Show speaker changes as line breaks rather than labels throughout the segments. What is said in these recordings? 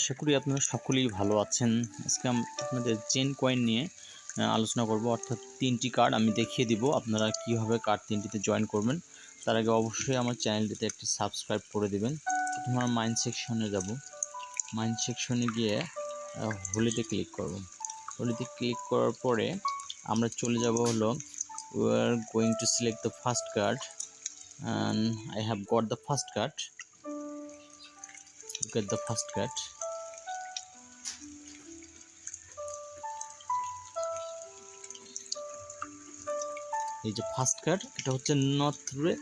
আশা করি আপনারা সকলেই ভালো আছেন। আজকে আপনাদের চেন কয়েন নিয়ে আলোচনা করব, অর্থাৎ 3টি কার্ড আমি দেখিয়ে দিব আপনারা কীভাবে কার্ড 3টিতে জয়েন করবেন। তার আগে অবশ্যই আমার চ্যানেলটিতে একটি সাবস্ক্রাইব করে দেবেন। প্রথমে আমরা মাইন্ড সেকশনে যাব। মাইন্ড সেকশনে গিয়ে হোলিতে ক্লিক করব। হোলিতে ক্লিক করার পরে আমরা চলে যাব হলো we are going to select the first card and I have got the first card. Look at the first card. এই যে ফার্স্ট কার্ড, এটা হচ্ছে নটরে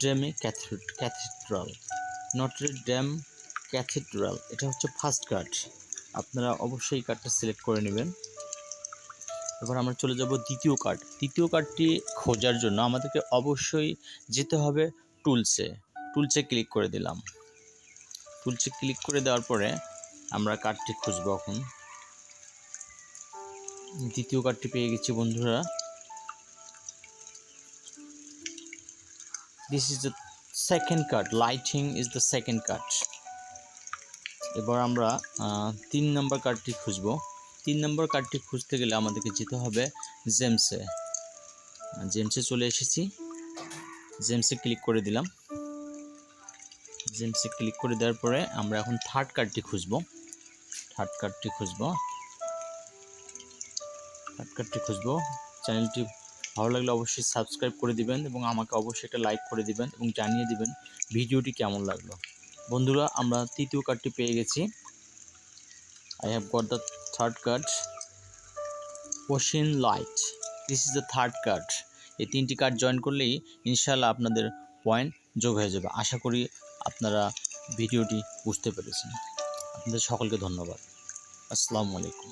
ডেমে ক্যাথিড্রাল। নটরে ডেম ক্যাথিড্রাল, এটা হচ্ছে ফার্স্ট কার্ড। আপনারা অবশ্যই এই কার্ডটা সিলেক্ট করে নেবেন। এবার আমরা চলে যাব দ্বিতীয় কার্ড। দ্বিতীয় কার্ডটি খোঁজার জন্য আমাদেরকে অবশ্যই যেতে হবে টুলসে। টুলসে ক্লিক করে দিলাম। টুলসে ক্লিক করে দেওয়ার পরে আমরা কার্ডটি খুঁজব। এখন দ্বিতীয় কার্ডটি পেয়ে গেছি বন্ধুরা। This is the second card. Lighting is the second card. এবার আমরা 3 নম্বর কার্ডটি খুঁজব। 3 নম্বর কার্ডটি খুঁজতে গেলে আমাদেরকে যেতে হবে জেমসে। জেমসে চলে এসেছি। জেমসে ক্লিক করে দিলাম। জেমসে ক্লিক করে দেওয়ার পরে আমরা এখন থার্ড কার্ডটি খুঁজব। থার্ড কার্ডটি খুঁজব। চ্যানেলটি ভালো লাগলে অবশ্যই সাবস্ক্রাইব করে দিবেন এবং আমাকে অবশ্যই একটা লাইক করে দিবেন এবং জানিয়ে দিবেন ভিডিওটি কেমন লাগলো। বন্ধুরা, আমরা তৃতীয় কার্ডটি পেয়ে গেছি। I have got the third card. Ocean Light. This is the third card. এই 3টি কার্ড জয়েন করলেই ইনশাআল্লাহ আপনাদের পয়েন্ট যোগ হয়ে যাবে। আশা করি আপনারা ভিডিওটি বুঝতে পেরেছেন। আপনাদের সকলকে ধন্যবাদ। আসসালামু আলাইকুম।